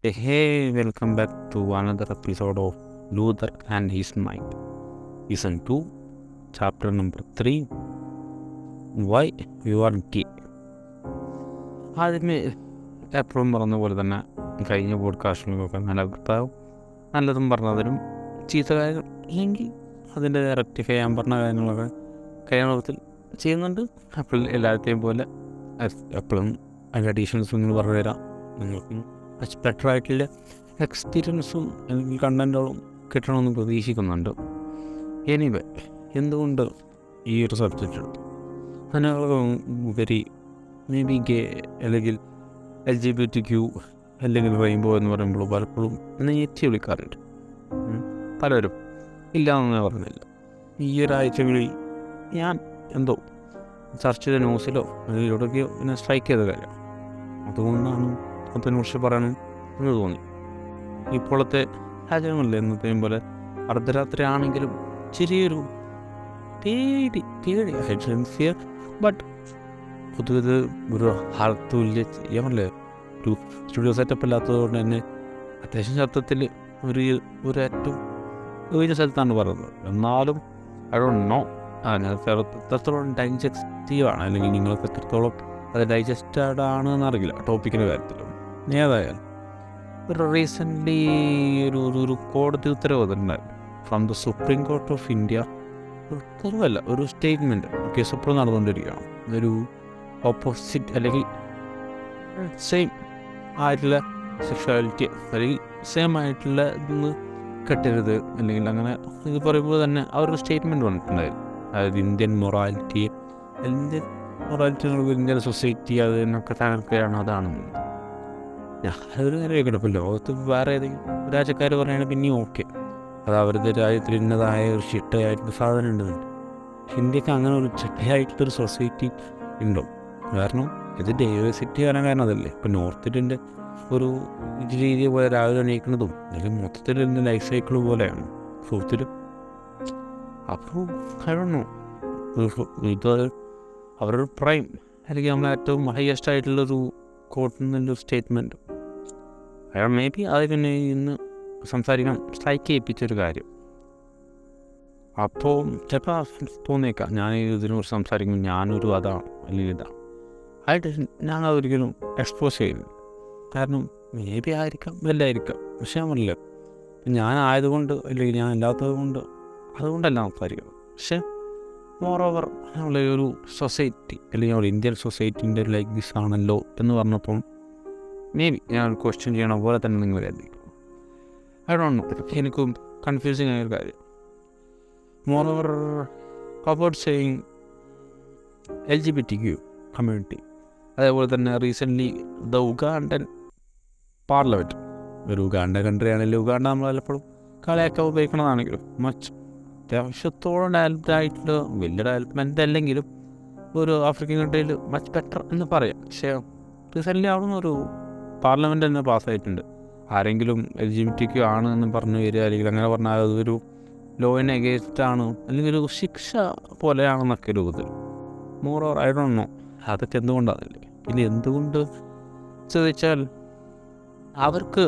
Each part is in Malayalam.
Hey, welcome back to another episode of Luther and His Mind. Season 2, Chapter number 3, Why You Are Gay. ആദ്യമേ എപ്പോഴും പറഞ്ഞ പോലെ തന്നെ കഴിഞ്ഞ പോഡ്കാസ്റ്റിനൊക്കെ നല്ല അഭിപ്രായവും നല്ലതും പറഞ്ഞതിനും ചീത്ത കാര്യങ്ങൾ ഇല്ലെങ്കിൽ അതിൻ്റെ റെക്ടിഫൈ ചെയ്യാൻ പറഞ്ഞ കാര്യങ്ങളൊക്കെ കഴിയുന്നതിൽ ചെയ്യുന്നുണ്ട്. അപ്പോൾ എല്ലാവരെയും പോലെ എപ്പോഴും അതിൻ്റെ അഡീഷണൽസ് നിങ്ങൾ പറഞ്ഞു തരാം. നിങ്ങൾക്കും മച്ച് ബെറ്റർ ആയിട്ടുള്ള എക്സ്പീരിയൻസും അല്ലെങ്കിൽ കണ്ടൻറ്റുകളും കിട്ടണമെന്ന് പ്രതീക്ഷിക്കുന്നുണ്ട്. എനിവേ, എന്തുകൊണ്ട് ഈ ഒരു സബ്ജക്റ്റ് എടുത്തു? അതിനുള്ള ഉപരി മേ ബി ഗേ അല്ലെങ്കിൽ LGBT അല്ലെങ്കിൽ റെയിൻബോ എന്ന് പറയുമ്പോൾ പലപ്പോഴും നെറ്റി വിളിക്കാറുണ്ട്. പലരും ഇല്ലയെന്ന് പറഞ്ഞില്ല. ഈ ഒരാഴ്ചകളിൽ ഞാൻ എന്തോ ചർച്ച ചെയ്ത ന്യൂസിലോ അല്ലെങ്കിൽ എവിടെയൊക്കെയോ എന്നെ സ്ട്രൈക്ക് ചെയ്ത കാര്യം, അതുകൊണ്ടാണ് അതിനെക്കുറിച്ച് പറയണം എന്ന് തോന്നി. ഇപ്പോഴത്തെ രാജ്യങ്ങളിൽ എന്നത്തെയും പോലെ അർദ്ധരാത്രി ആണെങ്കിലും ചെറിയൊരു ഫിയർ, ബട്ട് പൊതുവെ ഒരു ഹാർത്തുല്യ ചെയ്യാമല്ലേ. ഒരു സ്റ്റുഡിയോ സെറ്റപ്പ് ഇല്ലാത്തതുകൊണ്ട് തന്നെ അത്യാവശ്യം ശബ്ദത്തിൽ ഒരു ഏറ്റവും ഏഴ് സ്ഥലത്താണ് പറയുന്നത്. എന്നാലും ഐ ഡോണ്ട് നോ എത്രത്തോളം ഡൈജസ്റ്റീവാണ് അല്ലെങ്കിൽ നിങ്ങൾക്ക് എത്രത്തോളം അത് ഡൈജസ്റ്റഡ് ആണ് എന്നറിയില്ല ടോപ്പിക്കിൻ്റെ കാര്യത്തിലും. ഏതായാലും ഒരു റീസെൻ്റ്ലി ഒരു കോടതി ഉത്തരവ് വന്നിട്ടുണ്ടായിരുന്നു from the supreme court of India. ഉത്തരവല്ല, ഒരു സ്റ്റേറ്റ്മെൻറ്റ്. കേസ് എപ്പോഴും നടന്നുകൊണ്ടിരിക്കുകയാണ്. ഒരു ഓപ്പോസിറ്റ് അല്ലെങ്കിൽ സെയിം ആയിട്ടുള്ള സെക്ഷുവാലിറ്റി അല്ലെങ്കിൽ സെയിം ആയിട്ടുള്ള ഇതൊന്ന് കെട്ടരുത് അല്ലെങ്കിൽ അങ്ങനെ ഇത് പറയുമ്പോൾ തന്നെ അവരൊരു സ്റ്റേറ്റ്മെൻറ്റ് വന്നിട്ടുണ്ടായിരുന്നു. അതായത് ഇന്ത്യൻ മൊറാലിറ്റി ഇന്ത്യൻ സൊസൈറ്റി അതിനൊക്കെ തകർക്കുകയാണ്. അതാണ് അതൊരു കാര്യം കേൾക്കണം. ഇപ്പോൾ ലോകത്ത് വേറെ ഏതെങ്കിലും രാജ്യക്കാർ പറയുകയാണെങ്കിൽ പിന്നെയും ഓക്കെ, അത് അവരുടെ രാജ്യത്തിൽ ഇന്നതായ ഒരു ചിട്ടയായിട്ടുള്ള സാധനം ഉണ്ടെന്നുണ്ട്. ഇന്ത്യക്ക് അങ്ങനെ ഒരു ചിട്ടയായിട്ടുള്ളൊരു സൊസൈറ്റി ഉണ്ടോ? കാരണം ഇത് ഡൈവേഴ്സിറ്റി വരാൻ കാരണം അതല്ലേ. ഇപ്പോൾ നോർത്ത് ഇന്ത്യൻ്റെ ഒരു രീതി പോലെ രാവിലെ എണീക്കുന്നതും അല്ലെങ്കിൽ മൊത്തത്തിൽ എൻ്റെ ലൈഫ് സൈക്കിൾ പോലെയാണ് സൗത്തിൽ. അപ്പോൾ കഴിയണോ ഇത് അവരൊരു പ്രൈം അല്ലെങ്കിൽ നമ്മൾ ഏറ്റവും ഹയസ്റ്റ് ആയിട്ടുള്ളൊരു കോർട്ടിൽ നിന്നൊരു സ്റ്റേറ്റ്മെൻറ്റ് അയാൾ മേ ബി അത് പിന്നെ ഇന്ന് സംസാരിക്കാൻ സ്ട്രൈക്ക് ചെയ്യിപ്പിച്ചൊരു കാര്യം. അപ്പോൾ ചിലപ്പോൾ തോന്നിയേക്കാം ഞാൻ ഇതിനെക്കുറിച്ച് സംസാരിക്കുമ്പോൾ ഞാനൊരു അതാണ് അല്ലെങ്കിൽ ഇതാണ് ആയിട്ട് ഞാൻ അതൊരിക്കലും എക്സ്പോസ് ചെയ്യുന്നു. കാരണം മേ ബി ആയിരിക്കാം, വല്ലായിരിക്കാം. പക്ഷെ ഞാൻ പറഞ്ഞില്ല, ഞാൻ ആയതുകൊണ്ട് അല്ലെങ്കിൽ ഞാൻ ഇല്ലാത്തത് കൊണ്ട് അതുകൊണ്ടല്ല സംസാരിക്കുന്നത്. പക്ഷെ മോറോവർ നമ്മളെ ഒരു സൊസൈറ്റി അല്ലെങ്കിൽ ഒരു ഇന്ത്യൻ സൊസൈറ്റീൻ്റെ ഒരു ലൈക്ക് ദിസ് ആണല്ലോ എന്ന് പറഞ്ഞപ്പോൾ മേ ബി ഞാൻ ക്വസ്റ്റ്യൻ ചെയ്യണ പോലെ തന്നെ നിങ്ങൾ കരുതിക്കും. ഐ ഡോണ്ട് നോ, എനിക്കും കൺഫ്യൂസിങ് ആയൊരു കാര്യം. Moreover about saying LGBTQ community, അതേപോലെ തന്നെ റീസെൻ്റ്ലി ദ ഉഗാണ്ടൻ പാർലമെൻറ്റ്, ഒരു ഉഗാണ്ട കൺട്രി ആണെങ്കിലും ഉഗാണ്ട നമ്മൾ പലപ്പോഴും കളിയൊക്കെ ഉപയോഗിക്കുന്നതാണെങ്കിലും മച്ച് അത്യാവശ്യത്തോളം ഡെവലപ്ഡായിട്ടുള്ള വലിയ ഡെവലപ്മെൻ്റ് അല്ലെങ്കിലും ഒരു ആഫ്രിക്കൻ കൺട്രിയിൽ മച്ച് ബെറ്റർ എന്ന് പറയാം. പക്ഷേ റീസെൻ്റ്ലി അവിടെ ഒരു പാർലമെൻറ്റ് തന്നെ പാസ്സായിട്ടുണ്ട്. ആരെങ്കിലും LGBT ആണ് എന്ന് പറഞ്ഞു വരിക അല്ലെങ്കിൽ അങ്ങനെ പറഞ്ഞാൽ അതൊരു ലോയിന് എഗേൻസ്റ്റ് ആണ് അല്ലെങ്കിൽ ഒരു ശിക്ഷ പോലെയാണെന്നൊക്കെ രൂപത്തിൽ. മോറോർ ഐ ഡോണ്ട് നോ അതൊക്കെ എന്തുകൊണ്ടാണല്ലേ. പിന്നെ എന്തുകൊണ്ട് ചോദിച്ചാൽ അവർക്ക്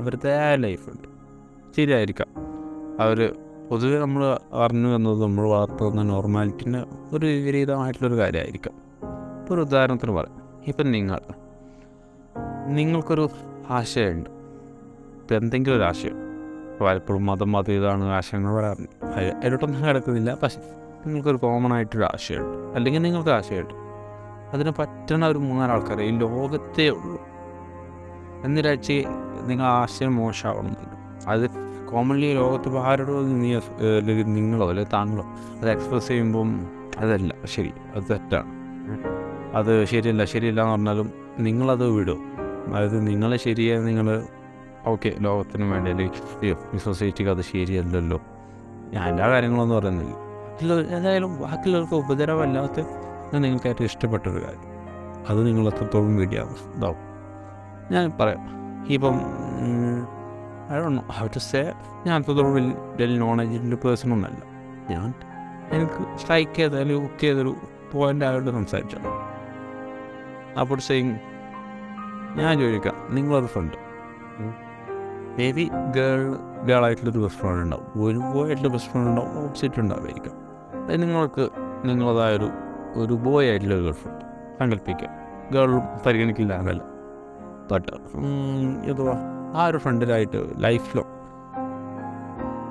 അവരുടേതായ ലൈഫുണ്ട്. ശരിയായിരിക്കാം, അവർ പൊതുവെ നമ്മൾ അറിഞ്ഞു വന്നത് നമ്മൾ വളർന്നു വന്ന നോർമാലിറ്റിൻ്റെ ഒരു വിപരീതമായിട്ടുള്ളൊരു കാര്യമായിരിക്കാം. ഇപ്പോൾ ഒരു ഉദാഹരണത്തിന് പറയാം, ഇപ്പം നിങ്ങൾക്കൊരു ആശയമുണ്ട്. ഇപ്പം എന്തെങ്കിലും ഒരു ആശയം, പലപ്പോഴും മതം ഇതാണ് ആശയങ്ങൾ വരാറുണ്ട്, അതിലോട്ടൊന്നും കിടക്കുന്നില്ല. പക്ഷേ നിങ്ങൾക്കൊരു കോമൺ ആയിട്ടൊരു ആശയമുണ്ട് അല്ലെങ്കിൽ നിങ്ങൾക്ക് ആശയമുണ്ട്. അതിന് പറ്റുന്ന ഒരു 3-4 ആൾക്കാർ ഈ ലോകത്തേ ഉള്ളൂ. എന്നിരാഴ്ച നിങ്ങൾ ആശയം മോശമാവണമെന്നില്ല. അത് കോമൺലി ലോകത്ത് ആരോടോ അല്ലെങ്കിൽ നിങ്ങളോ അല്ലെങ്കിൽ താങ്കളോ അത് എക്സ്പ്രസ് ചെയ്യുമ്പം അതല്ല ശരി, അത് തെറ്റാണ്, അത് ശരിയല്ല എന്ന് പറഞ്ഞാലും നിങ്ങളത് വിടും. അതായത് നിങ്ങളെ ശരിയായി നിങ്ങൾ ഓക്കെ ലോകത്തിന് വേണ്ടി അല്ലെങ്കിൽ ഈ സൊസൈറ്റിക്ക് അത് ശരിയല്ലല്ലോ, ഞാൻ എല്ലാ കാര്യങ്ങളൊന്നും പറയുന്നില്ല. ഏതായാലും ബാക്കിയുള്ളവർക്ക് ഉപദ്രവമല്ലാത്ത നിങ്ങൾക്ക് ഏറ്റവും ഇഷ്ടപ്പെട്ടൊരു കാര്യം അത് നിങ്ങൾ എത്രത്തോളം ഇതാവും. ഞാൻ പറയാം, ഇപ്പം I don't know how to say, ഞാൻ അത്രത്തോളം വലിയ നോളജുള്ള പേഴ്സണൊന്നുമല്ല. എനിക്ക് സ്ട്രൈക്ക് ചെയ്ത അല്ലെങ്കിൽ ബുക്ക് ചെയ്തൊരു പോയിൻ്റ് ആയിട്ട് സംസാരിച്ചാണ്. അപ്പോൾ സെയിങ് ഞാൻ ചോദിക്കാം, നിങ്ങളൊരു ഫ്രണ്ട് മേ ബി ഗേളായിട്ടുള്ളൊരു ബെസ്റ്റ് ഫ്രണ്ട് ഉണ്ടാവും, ഒരു ബോയ് ആയിട്ടുള്ള ബെസ്റ്റ് ഫ്രണ്ട് ഉണ്ടാവും, ഓപ്പോസിറ്റ് ഉണ്ടാവുമായിരിക്കും. അത് നിങ്ങൾക്ക് നിങ്ങളതായൊരു ബോയ് ആയിട്ടുള്ളൊരു ഗേൾ ഫ്രണ്ട് സങ്കല്പിക്കുക. ഗേളും പരിഗണിക്കില്ല എന്നല്ല, ബട്ട് എന്തുവാ ആ ഒരു ഫ്രണ്ടിലായിട്ട് ലൈഫ് ലോങ്.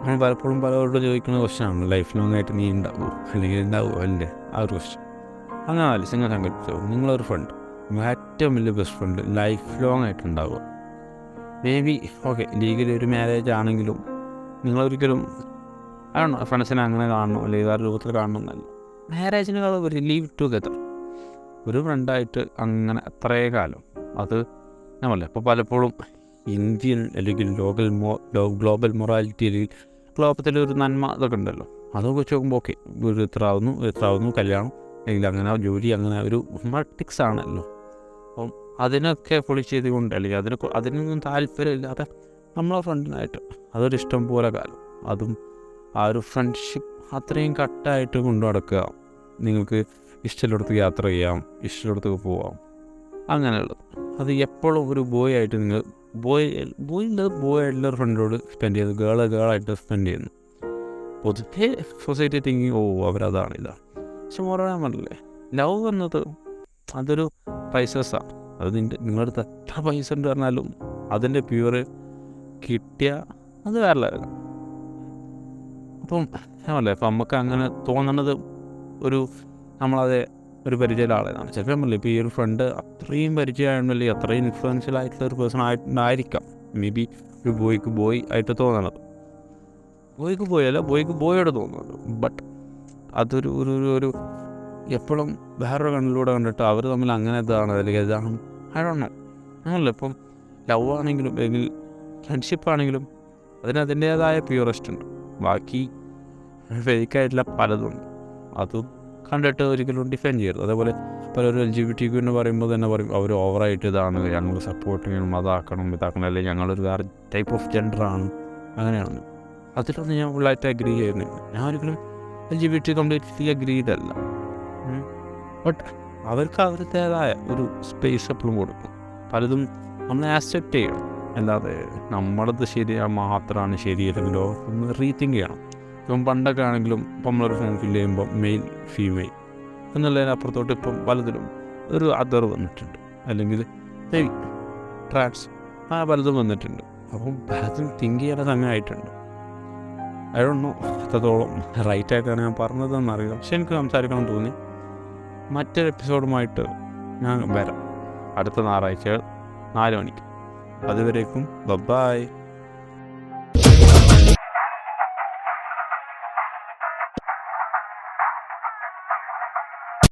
നമ്മൾ പലപ്പോഴും പലരോടും ചോദിക്കുന്ന ക്വസ്റ്റ്യനാണ്, ലൈഫ് ലോങ് ആയിട്ട് നീ ഉണ്ടാവുമോ അല്ലെങ്കിൽ ഉണ്ടാവുമോ അല്ലേ, ആ ഒരു ക്വസ്റ്റ്യൻ. അങ്ങനെ ആലോചിച്ച് നിങ്ങൾ സങ്കല്പിച്ചോ, നിങ്ങളൊരു ഫ്രണ്ട്, ഏറ്റവും വലിയ ബെസ്റ്റ് ഫ്രണ്ട് ലൈഫ് ലോങ് ആയിട്ടുണ്ടാവുക. മേ ബി ഓക്കെ ലീഗലി ഒരു മാരേജ് ആണെങ്കിലും നിങ്ങളൊരിക്കലും ആണോ ഫ്രണ്ട്സിനെ അങ്ങനെ കാണണം അല്ലെങ്കിൽ വേറെ രൂപത്തിൽ കാണണം എന്നല്ല, മാരേജിനേക്കാൾ ഒരു ലീവ് ടുഗെദർ ഒരു ഫ്രണ്ടായിട്ട് അങ്ങനെ അത്രേ കാലം. അത് നമ്മളല്ലേ ഇപ്പോൾ പലപ്പോഴും ഇന്ത്യൻ അല്ലെങ്കിൽ ഗ്ലോബൽ മൊറാലിറ്റി അല്ലെങ്കിൽ ഗ്ലോബത്തിലൊരു നന്മ ഇതൊക്കെ ഉണ്ടല്ലോ, അതൊക്കെ വെച്ച് നോക്കുമ്പോൾ ഓക്കെ ഒരു എത്രാവുന്നു കല്യാണം അല്ലെങ്കിൽ അങ്ങനെ ജോലി, അങ്ങനെ ഒരു മൾട്ടിക്സ് ആണല്ലോ. അപ്പം അതിനൊക്കെ പൊളി ചെയ്തുകൊണ്ട് അല്ലെങ്കിൽ അതിനൊന്നും താല്പര്യമില്ലാതെ നമ്മളെ ഫ്രണ്ടിനായിട്ട് അതൊരു ഇഷ്ടം പോലെ കാലം, അതും ആ ഒരു ഫ്രണ്ട്ഷിപ്പ് അത്രയും കട്ടായിട്ട് കൊണ്ടു നടക്കുക. നിങ്ങൾക്ക് ഇഷ്ടമുള്ളിടത്ത് യാത്ര ചെയ്യാം, ഇഷ്ടമുള്ളിടത്ത് പോവാം, അങ്ങനെയുള്ളത്. അത് എപ്പോഴും ഒരു ബോയ് ആയിട്ട് നിങ്ങൾ ബോയ് ആയിട്ടുള്ള ഫ്രണ്ടിനോട് സ്പെൻഡ് ചെയ്യുന്നു, ഗേളായിട്ട് സ്പെൻഡ് ചെയ്യുന്നു. പൊതുവേ സൊസൈറ്റി തിങ്കിങ് അവരതാണില്ല. പക്ഷെ പറയാൻ പറ്റില്ലേ, ലവ് എന്നത് അതൊരു പ്രൈസസ്സാണ്. അത് നിങ്ങളുടെ എത്ര പൈസ ഉണ്ട് പറഞ്ഞാലും അതിൻ്റെ പ്യൂറ് കിട്ടിയ അത് വേറെ ലെവലാണ്. അപ്പം ഞാനല്ലേ ഇപ്പം നമുക്ക് അങ്ങനെ തോന്നണത് നമ്മളത് ഒരു പരിചയമുള്ള ആളേതാണ്. ചിലപ്പോൾ നമ്മളല്ലേ ഇപ്പോൾ ഈ ഒരു ഫ്രണ്ട് അത്രയും പരിചയമായിരുന്നല്ലേ, അത്രയും ഇൻഫ്ലുവൻഷ്യൽ ആയിട്ടുള്ള ഒരു പേഴ്സൺ ആയിരിക്കാം മേ ബി ഒരു ബോയ് ആയിട്ട് തോന്നണത്. ബോയ്ക്ക് ബോയോട് തോന്നുന്നത്. ബട്ട് അതൊരു ഒരു എപ്പോഴും വേറൊരു കണ്ണിലൂടെ കണ്ടിട്ട് അവർ തമ്മിൽ അങ്ങനെ ഇതാണ് അല്ലെങ്കിൽ ഇതാണ് അങ്ങനല്ല. ഇപ്പം ലവ് ആണെങ്കിലും അല്ലെങ്കിൽ ഫ്രണ്ട്ഷിപ്പ് ആണെങ്കിലും അതിൻ്റേതായ പ്യൂറസ്റ്റ് ഉണ്ട്. ബാക്കി ഫേക്കായിട്ടുള്ള പലതുണ്ട്, അതും കണ്ടിട്ട് ഒരിക്കലും ഡിഫൈൻ ചെയ്യരുത്. അതേപോലെ പലരും LGBT എന്ന് പറയുമ്പോൾ തന്നെ പറയും അവർ ഓവറായിട്ട് ഇതാണ്, ഞങ്ങൾ സപ്പോർട്ട് ചെയ്യണം, ഇതാക്കണം അല്ലെങ്കിൽ ഞങ്ങളൊരു വേറെ ടൈപ്പ് ഓഫ് ജെൻഡറാണ് അങ്ങനെയാണ്. അതിലൊന്നും ഞാൻ ഫുള്ളായിട്ട് അഗ്രി ചെയ്യുന്നില്ല. ഞാൻ ഒരിക്കലും LGBT കംപ്ലീറ്റ്ലി അഗ്രീഡ് അല്ല. ബട്ട് അവർക്ക് അവരുടേതായ ഒരു സ്പേസ് എപ്പോഴും കൊടുക്കും. പലതും നമ്മൾ ആക്സെപ്റ്റ് ചെയ്യണം, അല്ലാതെ നമ്മളത് മാത്രമാണ് ശരി അല്ലെങ്കിലോ ഒന്ന് റീതിങ്ക് ചെയ്യണം. ഇപ്പം പണ്ടൊക്കെ ആണെങ്കിലും ഇപ്പം നമ്മളൊരു ഫോം ഫില്ല് ചെയ്യുമ്പോൾ മെയിൽ ഫീമെയിൽ എന്നുള്ളതിനപ്പുറത്തോട്ട് ഇപ്പം പലതിലും ഒരു അതർ വന്നിട്ടുണ്ട്, അല്ലെങ്കിൽ ട്രാൻസ് പലതും വന്നിട്ടുണ്ട്. അപ്പം പലതും തിങ്ക് ചെയ്യേണ്ട സമയമായിട്ടുണ്ട്. ഐ ഡോണ്ട് നോ എത്രത്തോളം റൈറ്റായിട്ടാണ് ഞാൻ പറഞ്ഞതെന്നറിയില്ല, പക്ഷെ എനിക്ക് സംസാരിക്കണം തോന്നി. മറ്റൊരു എപ്പിസോഡുമായിട്ട് ഞാൻ വരാം അടുത്ത ഞായറാഴ്ച 4 മണിക്ക്. അതുവരേക്കും ബൈ.